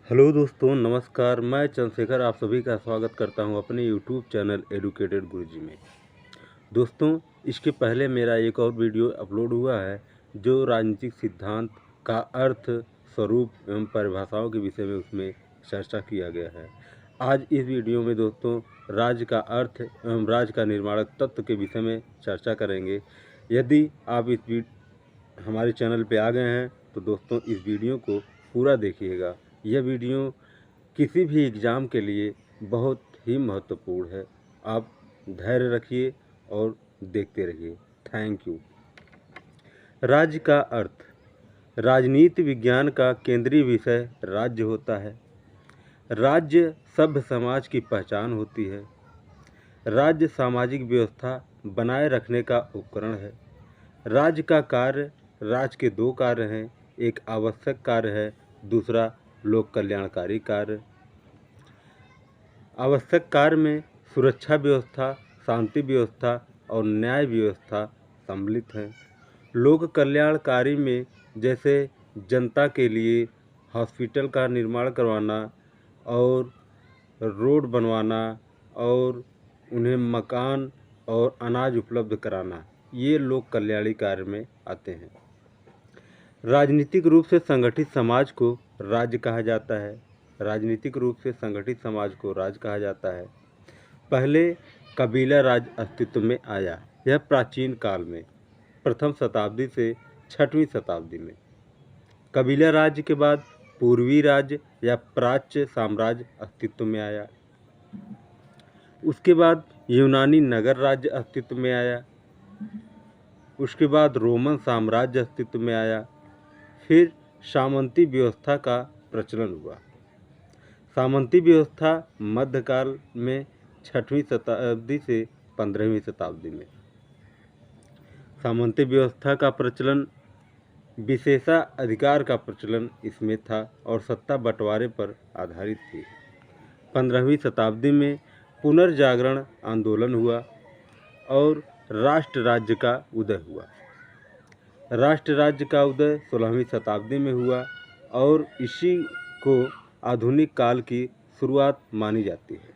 Hello दोस्तों, नमस्कार। मैं चंद्रशेखर आप सभी का स्वागत करता हूं अपने यूट्यूब चैनल एडुकेटेड गुरुजी में। दोस्तों, इसके पहले मेरा एक और वीडियो अपलोड हुआ है जो राजनीतिक सिद्धांत का अर्थ, स्वरूप एवं परिभाषाओं के विषय में उसमें चर्चा किया गया है। आज इस वीडियो में दोस्तों राज्य का अर्थ एवं राज्य का निर्माणक तत्व के विषय में चर्चा करेंगे। यदि आप हमारे चैनल पे आ गए हैं तो दोस्तों इस वीडियो को पूरा देखिएगा। यह वीडियो किसी भी एग्ज़ाम के लिए बहुत ही महत्वपूर्ण है। आप धैर्य रखिए और देखते रहिए। Thank you. राज्य का अर्थ। राजनीति विज्ञान का केंद्रीय विषय राज्य होता है। राज्य सभ्य समाज की पहचान होती है। राज्य सामाजिक व्यवस्था बनाए रखने का उपकरण है। राज्य का कार्य, राज्य के दो कार्य हैं, एक आवश्यक कार्य है, दूसरा लोक कल्याणकारी कार्य। आवश्यक कार्य में सुरक्षा व्यवस्था, शांति व्यवस्था और न्याय व्यवस्था सम्मिलित हैं। लोक कल्याणकारी में जैसे जनता के लिए हॉस्पिटल का निर्माण करवाना और रोड बनवाना और उन्हें मकान और अनाज उपलब्ध कराना, ये लोक कल्याणी कार्य में आते हैं। राजनीतिक रूप से संगठित समाज को राज्य कहा जाता है। राजनीतिक रूप से संगठित समाज को राज्य कहा जाता है। पहले कबीला राज्य अस्तित्व में आया। यह प्राचीन काल में प्रथम शताब्दी से 6वीं शताब्दी में। कबीला राज्य के बाद पूर्वी राज्य या प्राच्य साम्राज्य अस्तित्व में आया। उसके बाद यूनानी नगर राज्य अस्तित्व में आया। उसके बाद रोमन साम्राज्य अस्तित्व में आया। फिर सामंती व्यवस्था का प्रचलन हुआ। सामंती व्यवस्था मध्यकाल में 6वीं शताब्दी से 15वीं शताब्दी में। सामंती व्यवस्था का प्रचलन, विशेषाधिकार का प्रचलन इसमें था और सत्ता बंटवारे पर आधारित थी। 15वीं शताब्दी में पुनर्जागरण आंदोलन हुआ और राष्ट्र राज्य का उदय हुआ। राष्ट्र राज्य का उदय 16वीं शताब्दी में हुआ और इसी को आधुनिक काल की शुरुआत मानी जाती है।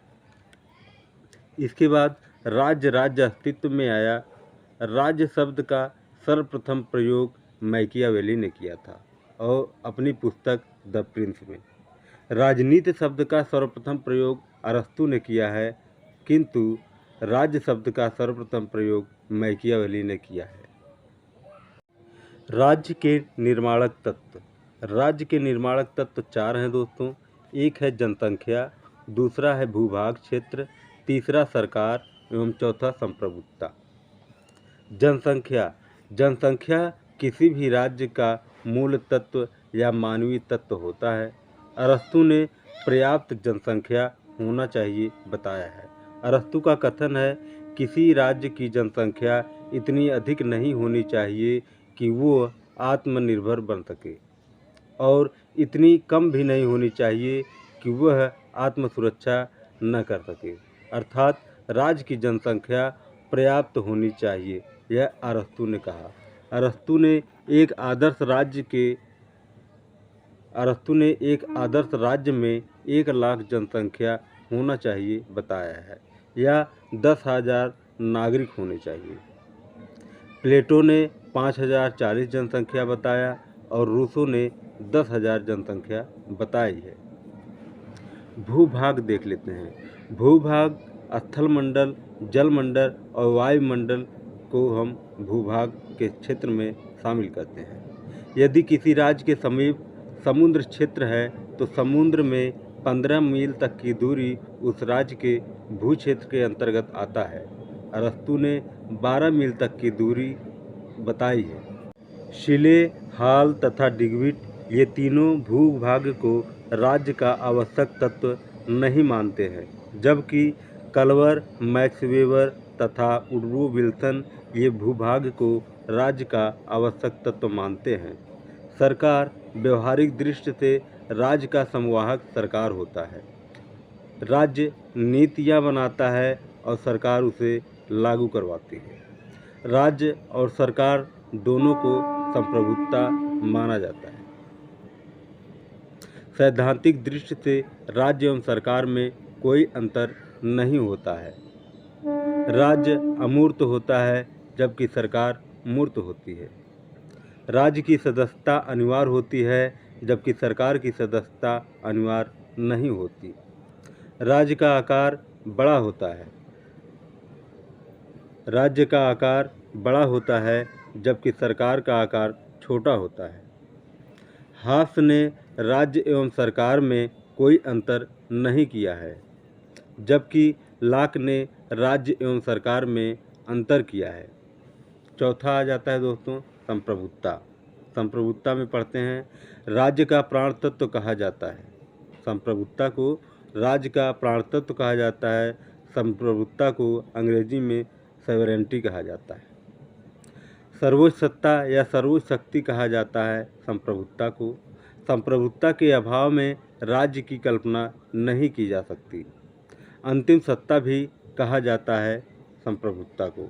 इसके बाद राज्य अस्तित्व में आया। राज्य शब्द का सर्वप्रथम प्रयोग मैकियावेली ने किया था और अपनी पुस्तक द प्रिंस में। राजनीति शब्द का सर्वप्रथम प्रयोग अरस्तू ने किया है, किंतु राज्य शब्द का सर्वप्रथम प्रयोग मैकियावेली ने किया है। राज्य के निर्माणक तत्व। राज्य के निर्माणक तत्व 4 हैं दोस्तों। एक है जनसंख्या, दूसरा है भूभाग क्षेत्र, तीसरा सरकार एवं चौथा संप्रभुता। जनसंख्या। जनसंख्या किसी भी राज्य का मूल तत्व या मानवीय तत्व होता है। अरस्तू ने पर्याप्त जनसंख्या होना चाहिए बताया है। अरस्तू का कथन है, किसी राज्य की जनसंख्या इतनी अधिक नहीं होनी चाहिए कि वो आत्मनिर्भर बन सके और इतनी कम भी नहीं होनी चाहिए कि वह आत्मसुरक्षा न कर सके। अर्थात राज्य की जनसंख्या पर्याप्त होनी चाहिए, यह अरस्तू ने कहा। अरस्तू ने एक आदर्श राज्य में 1 लाख जनसंख्या होना चाहिए बताया है या 10,000 नागरिक होने चाहिए। प्लेटो ने 5,040 जनसंख्या बताया और रूसो ने 10,000 जनसंख्या बताई है। भूभाग देख लेते हैं। भूभाग स्थलमंडल, जलमंडल और वायुमंडल को हम भूभाग के क्षेत्र में शामिल करते हैं। यदि किसी राज्य के समीप समुद्र क्षेत्र है तो समुद्र में 15 मील तक की दूरी उस राज्य के भू क्षेत्र के अंतर्गत आता है। अरस्तू ने 12 मील तक की दूरी बताई है। शिले, हाल तथा डिग्विड ये तीनों भूभाग को राज्य का आवश्यक तत्व नहीं मानते हैं, जबकि कलवर, मैक्स वेबर तथा वुडरो विल्सन ये भूभाग को राज्य का आवश्यक तत्व मानते हैं। सरकार। व्यवहारिक दृष्टि से राज्य का संवाहक सरकार होता है। राज्य नीतियाँ बनाता है और सरकार उसे लागू करवाती है। राज्य और सरकार दोनों को संप्रभुता माना जाता है। सैद्धांतिक दृष्टि से राज्य एवं सरकार में कोई अंतर नहीं होता है। राज्य अमूर्त होता है जबकि सरकार मूर्त होती है। राज्य की सदस्यता अनिवार्य होती है जबकि सरकार की सदस्यता अनिवार्य नहीं होती। राज्य का आकार बड़ा होता है जबकि सरकार का आकार छोटा होता है। हास ने राज्य एवं सरकार में कोई अंतर नहीं किया है, जबकि लाक ने राज्य एवं सरकार में अंतर किया है। चौथा आ जाता है दोस्तों संप्रभुता। संप्रभुता में पढ़ते हैं, राज्य का प्राण तत्व कहा जाता है। संप्रभुता को राज्य का प्राण तत्व कहा जाता है। संप्रभुता को अंग्रेजी में सॉवरेनिटी कहा जाता है। सर्वोच्च सत्ता या सर्वोच्च शक्ति कहा जाता है संप्रभुता को। संप्रभुता के अभाव में राज्य की कल्पना नहीं की जा सकती। अंतिम सत्ता भी कहा जाता है संप्रभुता को।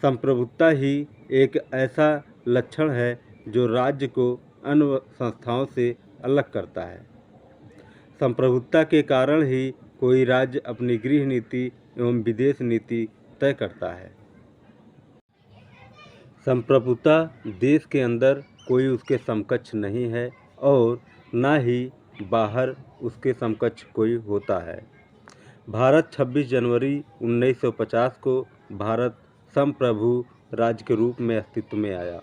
संप्रभुता ही एक ऐसा लक्षण है जो राज्य को अन्य संस्थाओं से अलग करता है। संप्रभुता के कारण ही कोई राज्य अपनी गृह नीति एवं विदेश नीति तय करता है। संप्रभुता देश के अंदर कोई उसके समकक्ष नहीं है और न ही बाहर उसके समकक्ष कोई होता है। भारत 26 जनवरी 1950 को भारत संप्रभु राज्य के रूप में अस्तित्व में आया।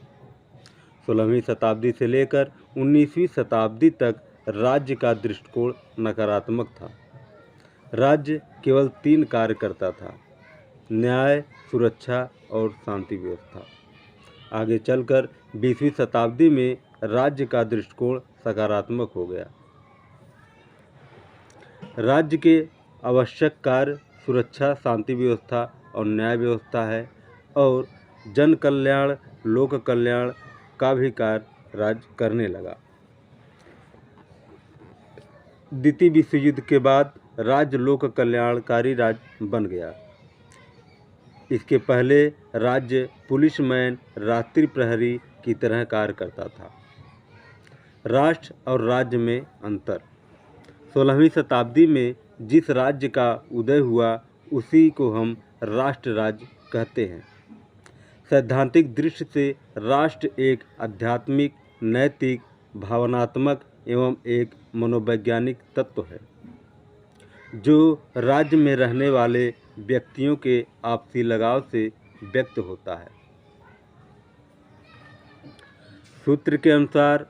16वीं शताब्दी से लेकर 19वीं शताब्दी तक राज्य का दृष्टिकोण नकारात्मक था। राज्य केवल 3 कार्य करता था: न्याय, सुरक्षा और शांति व्यवस्था। आगे चलकर 20वीं शताब्दी में राज्य का दृष्टिकोण सकारात्मक हो गया। राज्य के आवश्यक कार्य सुरक्षा, शांति व्यवस्था और न्याय व्यवस्था है और जन कल्याण, लोक कल्याण का भी कार्य राज्य करने लगा। द्वितीय विश्व युद्ध के बाद राज्य लोक कल्याणकारी राज्य बन गया। इसके पहले राज्य पुलिसमैन, रात्रि प्रहरी की तरह कार्य करता था। राष्ट्र और राज्य में अंतर। 16वीं शताब्दी में जिस राज्य का उदय हुआ उसी को हम राष्ट्र राज्य कहते हैं। सैद्धांतिक दृष्टि से राष्ट्र एक आध्यात्मिक, नैतिक, भावनात्मक एवं एक मनोवैज्ञानिक तत्व है जो राज्य में रहने वाले व्यक्तियों के आपसी लगाव से व्यक्त होता है। सूत्र के अनुसार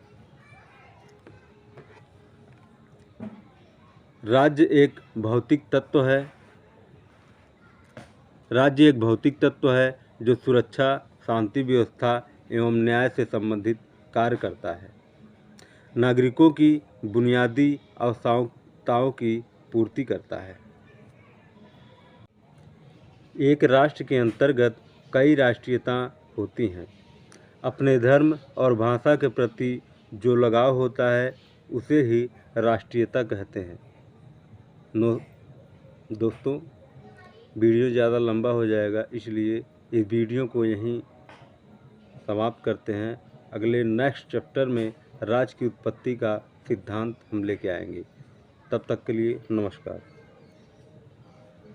राज्य एक भौतिक तत्व है जो सुरक्षा, शांति व्यवस्था एवं न्याय से संबंधित कार्य करता है। नागरिकों की बुनियादी आवश्यकताओं की पूर्ति करता है। एक राष्ट्र के अंतर्गत कई राष्ट्रीयता होती हैं। अपने धर्म और भाषा के प्रति जो लगाव होता है उसे ही राष्ट्रीयता कहते हैं। दोस्तों, वीडियो ज़्यादा लंबा हो जाएगा, इसलिए इस वीडियो को यहीं समाप्त करते हैं। अगले नेक्स्ट चैप्टर में राज्य की उत्पत्ति का सिद्धांत हम लेके आएंगे। तब तक के लिए नमस्कार।